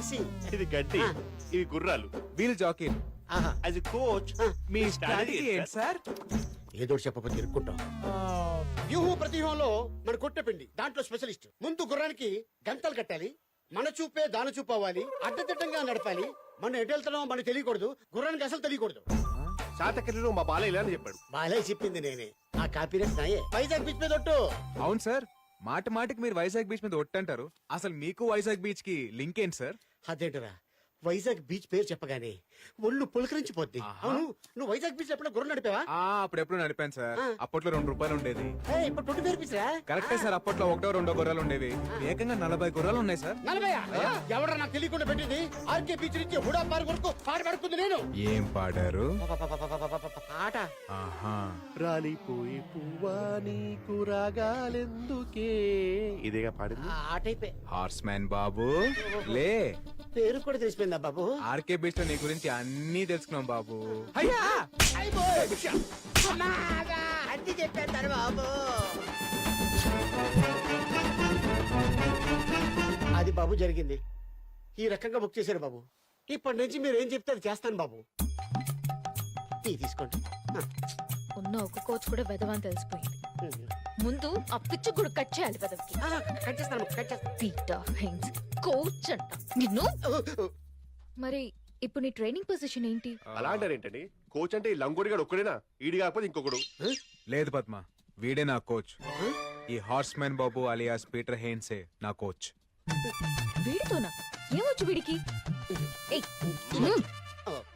IC. ఇది గడ్డి, ఇవి గుర్రాలు, వీల్ జాకీలు. యాజ్ ఎ కోచ్ మీ స్ట్రాటజీ ఏంటి సార్? ఏదో చెప్పకపోతే ఇరుక్కుంటాం. వ్యూహం ప్రతివ్యూహంలో మన కొట్టపిండి దాంట్లో స్పెషలిస్ట్. ముందు గుర్రానికి గంతలు కట్టాలి, మన చూపే దాని చూపు అవ్వాలి, అడ్డదిడ్డంగా నడపాలి. మనం ఎటు వెళ్తున్నామో మనకు తెలియకూడదు, గుర్రానికి అసలు తెలియకూడదు. శాతకర్ణిలో మా బాల ఇలా అని చెప్పాడు. బాలయ్య చెప్పింది నేనే, ఆ కాపీరేట్ నాయే. వైజాగ్ బీచ్ మీద ఒట్టు. అవును సార్, మాటికి మీరు వైజాగ్ బీచ్ మీద ఒట్టంటారు. అసలు మీకు వైజాగ్ బీచ్ కి లింక్ ఏంటి సార్? అదేంటరా, వైజాగ్ బీచ్ పేరు చెప్పగానే ఒళ్ళు పులకరించిపోద్ది. అవును, నువ్వు వైజాగ్ బీచ్ ఎప్పుడో గుర్రం నడిపావా? అప్పుడెప్పుడు నడిపాను సార్. అప్పట్లో 2 రూపాయలు ఉండేది. ఇప్పుడు 20 రూపీస్ రా. కరెక్టే సార్, అప్పట్లో 1-2 గుర్రాలు ఉండేవి. ఏకంగా 40 గుర్రాలు ఉన్నాయి సార్. 40? ఎవడరా నాకు తెలియకుండా పెట్టింది? ఆర్కే బీచ్ నుంచి హుడా పార్క్ వరకు పాట పాడుకుంది నేను. ఏం పాడారు? ఆట. రాలిపోయి పువ్వా నీకు రాగాలెందుకే, ఇదేగా పాడింది. ఆట అయిపోయి హార్స్ మ్యాన్ బాబు లే. పేరు కూడా తెలిసిపోయిందా బాబు? ఆర్కే బీచ్ లో నీ గురించి అన్ని తెలుసుకున్నాం బాబు. అన్ని చెప్పేస్తారు బాబు. అది బాబు జరిగింది. ఈ రకంగా బుక్ చేశారు బాబు. ఇప్పటి నుంచి మీరు ఏం చెప్తే అది చేస్తాను బాబు. తీసుకోండి. ఉన్న ఒక కోచ్ కూడా వెదవని తెలిసిపోయింది. ముందు ఆ పిచ్చి కూడా కట్ చేయాలి వెదవికి. కట్ చేస్తాను, కట్ చేస్తాను. పీటర్ హెయిన్స్ కోచ్ అంట నిన్ను. మరి ఇప్పుడు నీ ట్రైనింగ్ పొజిషన్ ఏంటి? అలా అంటారు ఏంటండి? కోచ్ అంటే ఈ లంగోడిగాడు ఒక్కడేనా? ఈడి కాకపోతే ఇంకొకడు. లేదు పద్మ, వీడే నా కోచ్. ఈ హార్స్ మ్యాన్ బాబు అలియాస్ పీటర్ హెయిన్సే నా కోచ్. వీడితోనా? ఏమొచ్చు వీడికి?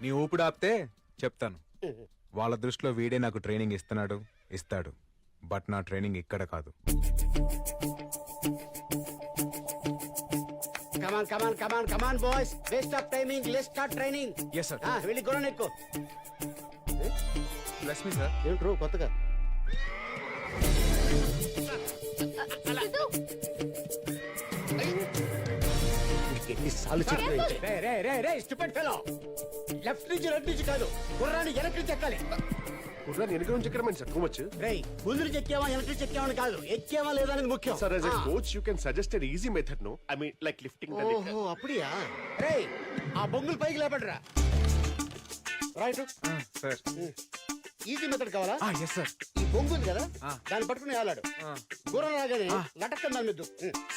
నీ ఊపిడి ఆపితే చెప్తాను. వాళ్ళ దృష్టిలో వీడే నాకు ట్రైనింగ్ ఇస్తాడు. బట్ నా ట్రైనింగ్ ఇక్కడ కాదు. Come on, boys. Waste of timing. Let's start training. Yes, sir. వెళ్ళి గుర్రం ఎక్కు. Bless me, sir. ఏంట్రో కొత్తగా? ఎన్నిసార్లు చెప్పి స్టూపిడ్ ఫెలో. లెఫ్ట్ నుంచి రైట్ నుంచి కాదు, గుర్రాన్ని వెనక్కి నుంచి ఎక్కాలి. గుర్రాన్ని వెనక నుంచి ఎక్కడం సార్ టూ మచ్. రేయ్, ముందు నుంచి ఎక్కావా వెనక్కి నుంచి ఎక్కావా అని కాదు, ఎక్కావా లేదా అనేది ముఖ్యం. Sir as a coach you can suggest an easy method. No I mean like lifting. ఓహో అప్పుడియా? రేయ్, ఆ బొంగులు పైకి లేపడరా. Right sir. ఈజీ మెథడ్ కావాలా? yes sir. ఈ బొంగు ఉంది కదా, దాన్ని పట్టుకుని ఆలాడు. గుర్రం రాగానే లటక్కని దాని మీద.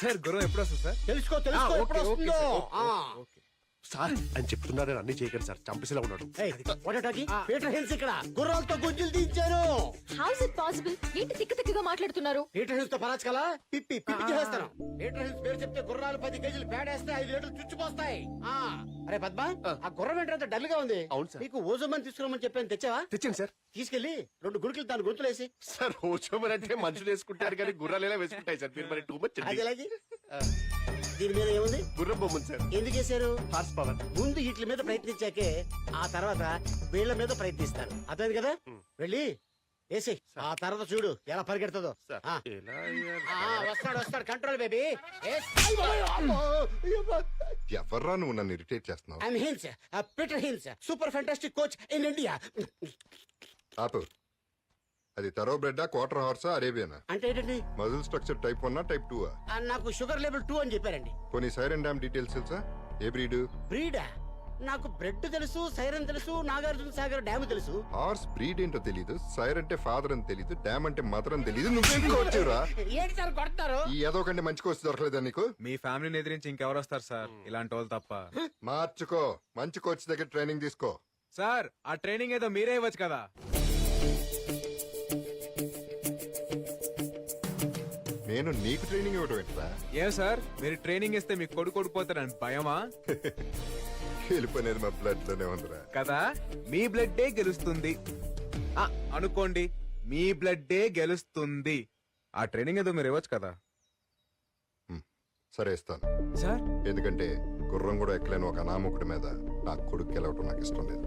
సార్ గుర్రం ఎప్పుడు వస్తుంది సార్? తెలుసుకో ఎప్పుడు వస్తుందో. సార్ అని చెప్తున్నారని అన్ని చేయకండి సార్, చంపేసేలా ఉన్నాడు. పీటర్ హెన్స్ ఇక్కడ గుర్రాలతో గుంజులు తీయించారు. How is it possible? ఏంటి తిక్కగా మాట్లాడుతున్నారు? పీటర్ హెన్స్ తో పరాచ్ కలా పిప్పి చేస్తాను. పీటర్ హెన్స్ పేరు చెప్తే గుర్రాలు 10 కేజీలు పేడేస్తే 5 లీటర్లు చుచ్చిపోస్తాయి. అరే పద్మ, ఆ గుర్రం ఏంటంటే డల్ గా ఉంది. అవును సార్. నీకు ఓజోమని తీసుకురామని చెప్పాను, తెచ్చావా? తెచ్చాను సార్. తీసుకెళ్లి 2 గుడికలు దాని గొంతులేసి. సార్ ఓచోమని అంటే మనుషులు వేసుకుంటారు కానీ గుర్రాలు ఎలా వేసుకుంటాయి సార్? మీరు మరి టూ మచ్. అది ఎలాగి? దీని మీద ఏముంది? గుర్రం బొమ్మ సార్. ఎందుకు వేశారు? Horse power. ముందు వీటి మీద ప్రయత్నించాకే ఆ తర్వాత వీళ్ళ మీద ప్రయత్నిస్తారు. అర్థమైంది కదా? వెళ్ళి వేసి ఆ తర్వాత చూడు ఎలా పరిగెడుతుందో. వస్తాడు కంట్రోల్ బేబీ. ఎవర్రా నువ్వు నన్ను ఇరిటేట్ చేస్తున్నావు? I'm Hines, Peter Hines, super fantastic coach in India. ఆపు. అది తరో బ్రెడ్, క్వార్టర్ హార్సా, అరేబియనా? అంటే ఏంటండి? Muscle structure type 1 type 2? నాకు షుగర్ లెవెల్ 2 అని చెప్పారండి. కొన్ని సైరన్ డామ్ డీటెయిల్స్ తెలుసా? ఏ బ్రీడ్? బ్రీడా? నాకు బ్రెడ్ తెలుసు, సైరన్ తెలుసు, నాగార్జున సాగర్ డ్యామ్ తెలుసు. హార్స్ బ్రీడ్ ఏంటో తెలీదు, సైర్ అంటే ఫాదర్ అని తెలీదు, డ్యామ్ అంటే మదర్ అని తెలీదు. నువ్వేం కోచ్చురా? ఏంటి సార్ కొడతారు? ఈ ఏదో కంటే మంచి కోచ్ దొరకలేదా నీకు? మీ ఫ్యామిలీని ఎదిరించి ఇంకెవరు వస్తారు సార్, ఇలాంటి వాళ్ళు తప్ప. మార్చుకో, మంచి కోచ్ దగ్గర ట్రైనింగ్ తీసుకో. సార్ ఆ ట్రైనింగ్ ఏదో మీరే ఇవ్వచ్చు కదా. నేను నీకు ట్రైనింగ్ ఇవ్వడం ఏంట్రా? ఏం సార్, మీరు ట్రైనింగ్ ఇస్తే మీకు కొడుకు పోతారని భయమా? వెళ్ళిపోయినది మా బ్లడ్ లోనే ఉందిరా. కదా, మీ బ్లడ్డే గెలుస్తుంది అనుకోండి, మీ బ్లడ్డే గెలుస్తుంది. ఆ ట్రైనింగ్ ఏదో మీరు ఇవ్వచ్చు కదా. సరే ఇస్తాను సార్. ఎందుకంటే గుర్రం కూడా ఎక్కలేని ఒక అనామకుడి మీద నా కొడుకు గెలవటం నాకు ఇష్టం లేదు.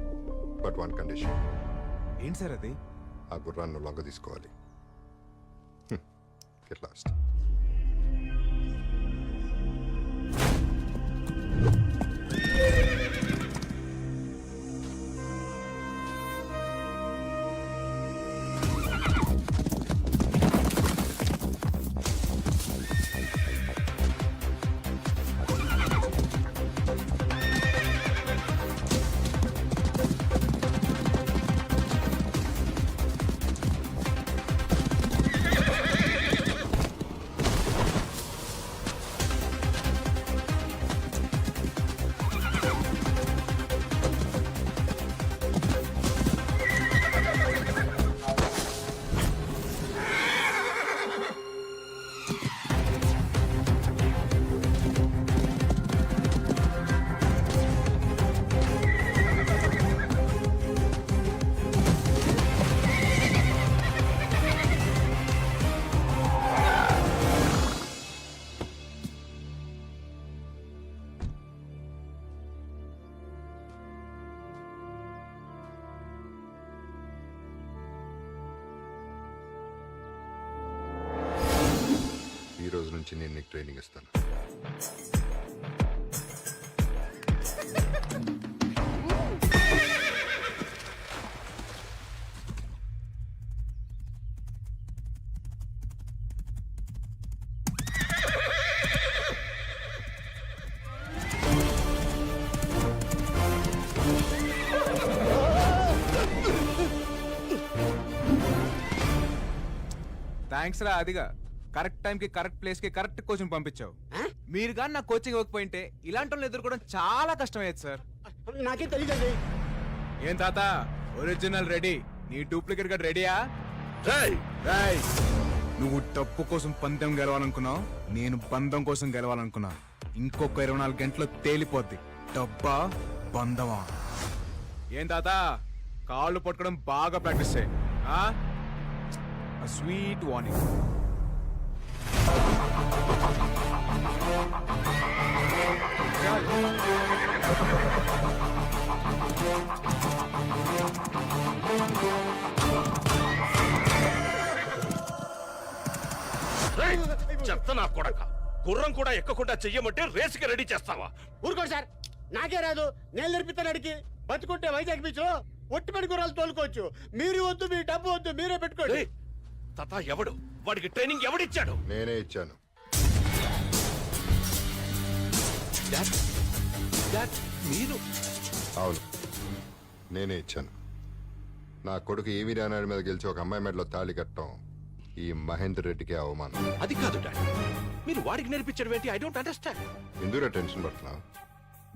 But 1 condition. ఏంటి సార్ అది? ఆ గుర్రాన్ని లొంగ తీసుకోవాలి. Get lost. నేను నీకు ట్రైనింగ్ ఇస్తాను. థ్యాంక్స్ రా అదిగా కరెక్ట్ టైం కి కరెక్ట్ ప్లేస్ కి కరెక్ట్ కోచింగ్ పంపించావు. ఆ? మీరు కానీ నా కోచింగ్ ఇవ్వకపోయింటే ఇలాంటి వాళ్ళు ఎదుర్కోవడం చాలా కష్టమయ్యేది సార్. నాకేం తెలియదండి. ఏం తాత ఒరిజినల్ రెడీ, నీ డూప్లికేట్ గా రెడీయా? రేయ్, రాయ్ నువ్వు డబ్బు కోసం పందెం గెలవాలనుకున్నావు, నేను బంధం కోసం గెలవాలనుకున్నా. ఇంకొక 24 గంటలు తేలిపోద్ది డబ్బా బంధమా. ఏం తాత కాళ్ళు పట్టుకోవడం బాగా ప్రాక్టీస్ చేయి. Sweet warning. రేయ్, చెత్త నా కొడక. గుర్రం కూడా ఎక్కకుండా చెయ్యమంటే రేసుకి రెడీ చేస్తావా? ఊరుకోండి సార్, నాకే రాదు. నేను నేర్పిస్తాను అడిగి. బతుకుంటే వైజాగ్ బీచ్ లో ఒట్టి పడి గుర్రాలు తోలుకోవచ్చు. మీరు వద్దు, మీ డబ్బు వద్దు, మీరే పెట్టుకోండి. రేయ్, తాత ఎవడు? వాడికి ట్రైనింగ్ ఎవడిచ్చాడు? నేనే ఇచ్చాను. మీరు? అవును, నేనే ఇచ్చాను. నా కొడుకు ఈవీ రానాయుడు మీద గెలిచి ఒక అమ్మాయి మెడలో తాళి కట్టడం ఈ మహేందర్ రెడ్డికి అవమానం. అది కాదు డాడీ, మీరు వాడికి నేర్పించడం ఏంటి? I don't understand. ఎందుకు టెన్షన్ పడుతున్నావు?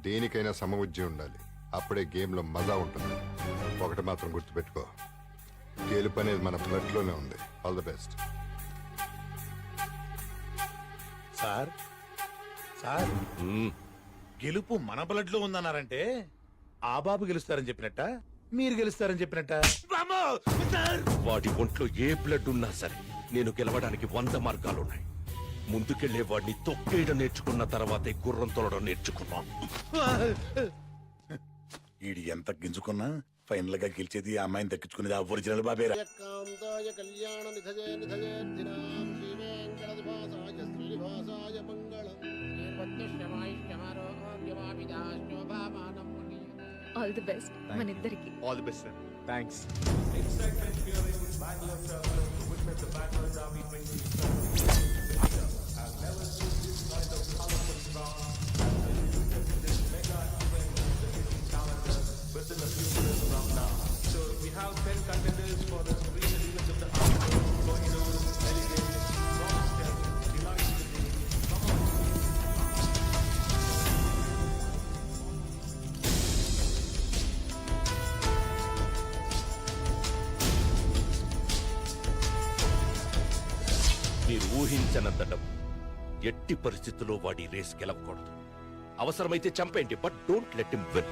దేనికైనా సమబుద్ధి ఉండాలి, అప్పుడే గేమ్లో మజా ఉంటుంది. ఒకటి మాత్రం గుర్తుపెట్టుకో, గెలుపు అనేది మన బ్లడ్లోనే ఉంది. All the best. Sir sir గెలుపు మన బ్లడ్ లో ఉందన్నారంటే ఆ బాబు గెలుస్తారని చెప్పినట్ట, మీరు గెలుస్తారని చెప్పినట్ట? వాడి ఒంట్లో ఏ బ్లడ్ ఉన్నా సరే నేను గెలవడానికి 100 మార్గాలున్నాయి. ముందుకెళ్లే వాడిని తొక్కేయడం నేర్చుకున్న తర్వాతే గుర్రం తోలడం నేర్చుకున్నాం. ఈడు ఎంత గింజుకున్నా ఫైనల్ గా గెలిచేది ఆ అమ్మాయిని దక్కించుకునేది ఆ ఒరిజినల్ బాబేరా. ఏకాంతాయ కళ్యాణ నిధయే నిధయేర్ధినాం శ్రీ వెంకటనివాసాయ శ్రీనివాసాయ మంగళం. ఆల్ ది బెస్ట్ మన ఇద్దరికి. All the best sir. Thanks. మీరు ఊహించనంత డబ్బు. ఎట్టి పరిస్థితుల్లో వాడి రేస్ గెలవకూడదు. అవసరమైతే చంపేయండి, but don't let him win.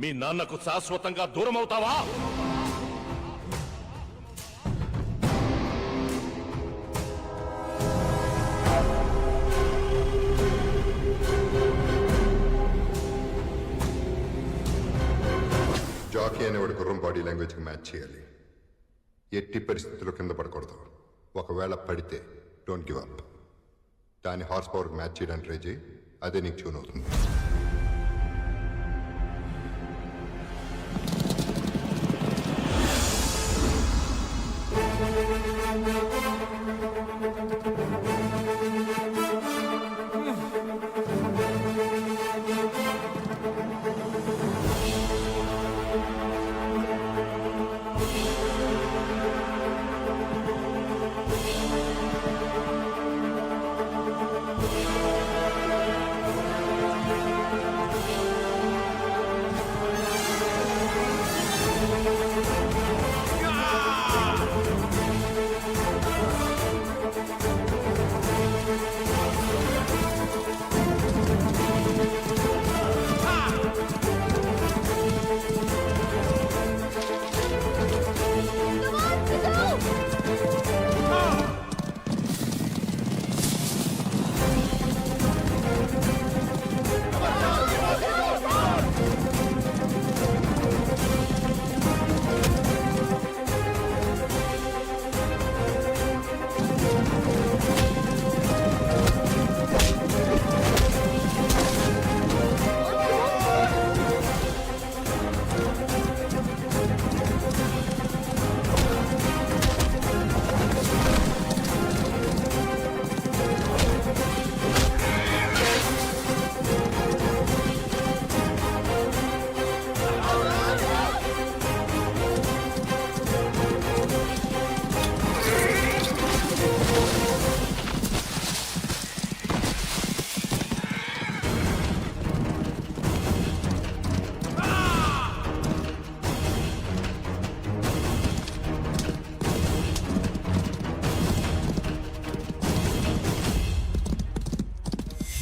మీ నాన్నకు శాశ్వతంగా దూరం అవుతావా? జాకీ అనేవాడు గుర్రం బాడీ లాంగ్వేజ్కి మ్యాచ్ చేయాలి. ఎట్టి పరిస్థితుల్లో కింద పడకూడదు. ఒకవేళ పడితే డోంట్ గివ్ అప్. దాని హార్స్ పవర్కి మ్యాచ్ చేయడానికి ట్రై చేయి. అదే నీకు ట్యూన్ అవుతుంది.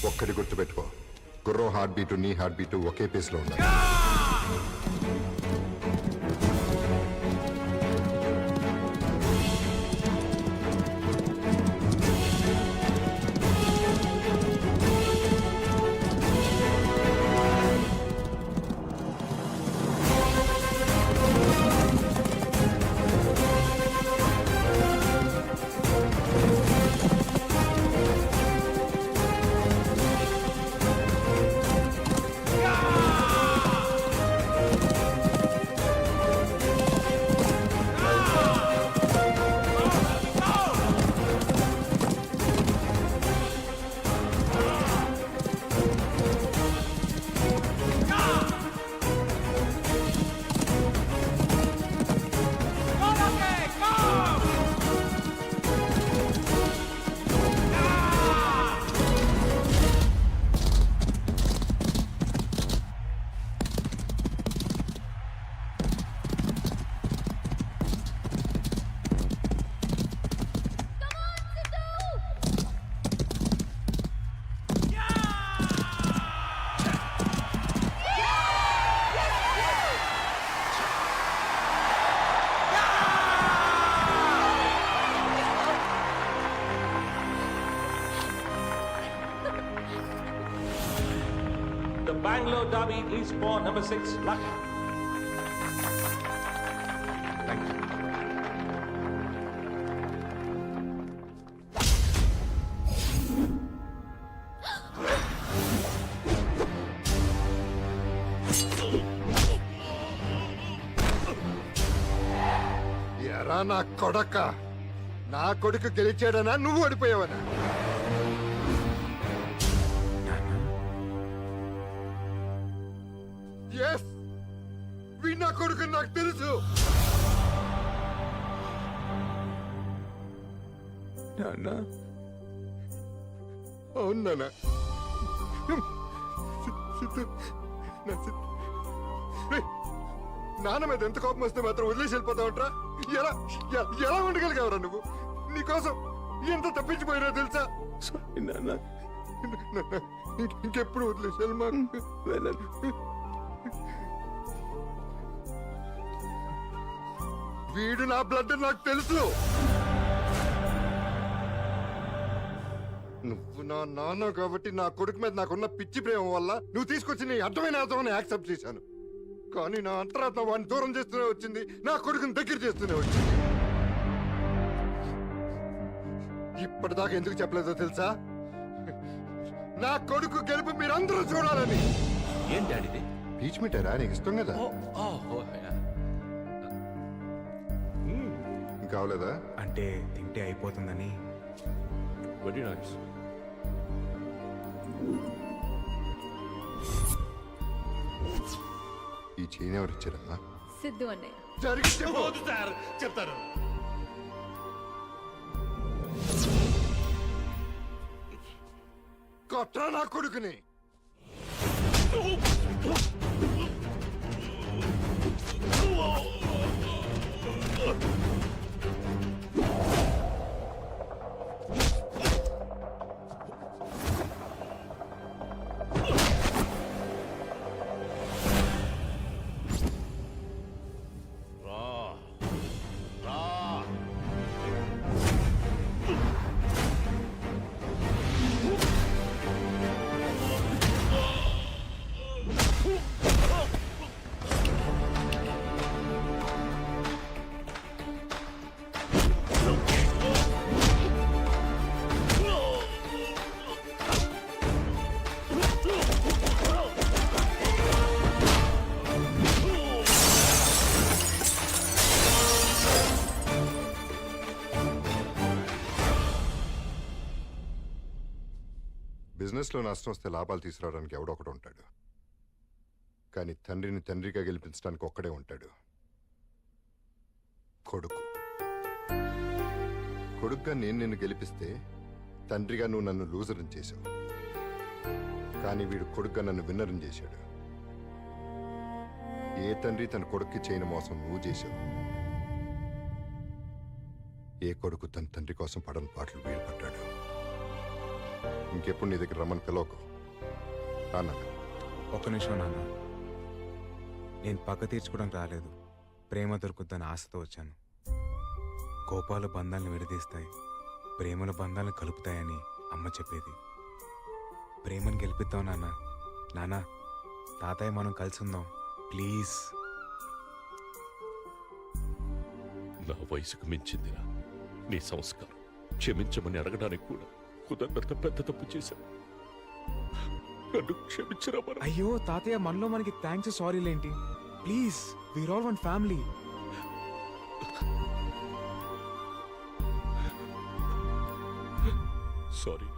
ఒక్కటి గుర్తుపెట్టుకో, గుర్రం హార్ట్ బీటు నీ హార్ట్ బీటు ఒకే పేస్లో ఉండాలి. The Bangalore Derby is for number 6, Lucky. ఎరా నా కొడక, నా కొడుకు గెలిచాడనా నువ్వు ఓడిపోయావనా? ఎస్, వీడు నా కొడుకు నాకు తెలుసు. నాన్న, అవును నాన్న. సిద్ధు, నా సిద్ధు. రేయ్, నాన్న మీద ఎంత కోపం వస్తే మాత్రం వదిలేసి వెళ్ళిపోతావంట్రా? ఎలా ఎలా ఉండగలిగావరా నువ్వు? నీకోసం ఎంత తప్పించిపోయినా తెలుసా? సారీ నాన్న. ఇంకెప్పుడు వదిలేసి వెళ్ళమా? వెళ్ళను. వీడు నా బ్లడ్ నాకు తెలుసు. నువ్వు నా నాన్న కాబట్టి నా కొడుకు మీద నాకున్న పిచ్చి ప్రేమ వల్ల నువ్వు తీసుకొచ్చి నీ అర్థమైన అర్థమని యాక్సెప్ట్ చేశాను. కానీ నా అంతరాత్మ వాడిని దూరం చేస్తూనే వచ్చింది, నా కొడుకుని దగ్గర చేస్తూనే వచ్చింది. ఇప్పటిదాకా ఎందుకు చెప్పలేదో తెలుసా? నా కొడుకు గెలుపు మీరందరూ చూడాలని. ఏం డాడీది? పీచ్ మిఠారా నీకు ఇష్టం కదా? ఇంకా అవలేదా? అంటే తింటే అయిపోతుందని. Very nice. ఈ చైన్ ఎవరు ఇచ్చారమ్మా? సిద్ధు అన్నయ్య. జరిగి చెప్పు. సార్ చెప్తాను. కొట్రా నా కొడుకుని. బిజినెస్లో నష్టం వస్తే లాభాలు తీసుకురావడానికి ఎవడో ఒకడు ఉంటాడు. కానీ తండ్రిని తండ్రిగా గెలిపించడానికి ఒక్కడే ఉంటాడు, కొడుకు. కొడుకుగా నేను నిన్ను గెలిపిస్తే తండ్రిగా నువ్వు నన్ను లూజరం చేశావు. కానీ వీడు కొడుకుగా నన్ను విన్నరం చేశాడు. ఏ తండ్రి తన కొడుక్కి చేయని మోసం నువ్వు చేశావు. ఏ కొడుకు తన తండ్రి కోసం పడని పాటలు వీడు పడ్డాడు. ఇంకెప్పుడు నీ దగ్గర రమ్మని పిలవకు. నాన్న, ఒక్క నిమిషం నాన్న. నేను పక్క తీర్చుకోవడానికి రాలేదు, ప్రేమ దొరుకుద్దని ఆశతో వచ్చాను. కోపాలు బంధాలను విడదీస్తాయి, ప్రేమల బంధాలను కలుపుతాయని అమ్మ చెప్పేది. ప్రేమను గెలిపిద్దాం నాన్న. నాన్న, తాతయ్య మనం కలిసి ఉందాం ప్లీజ్. నా వయసుకు మించిందిరా నీ సంస్కారం. క్షమించమని అడగడానికి కూడా కుదరనంత పెద్ద తప్పు చేశాను. నన్ను క్షమించరా. అయ్యో తాతయ్య, మనలో మనకి థ్యాంక్స్ సారీలేంటి? Please, we are all one family. Sorry.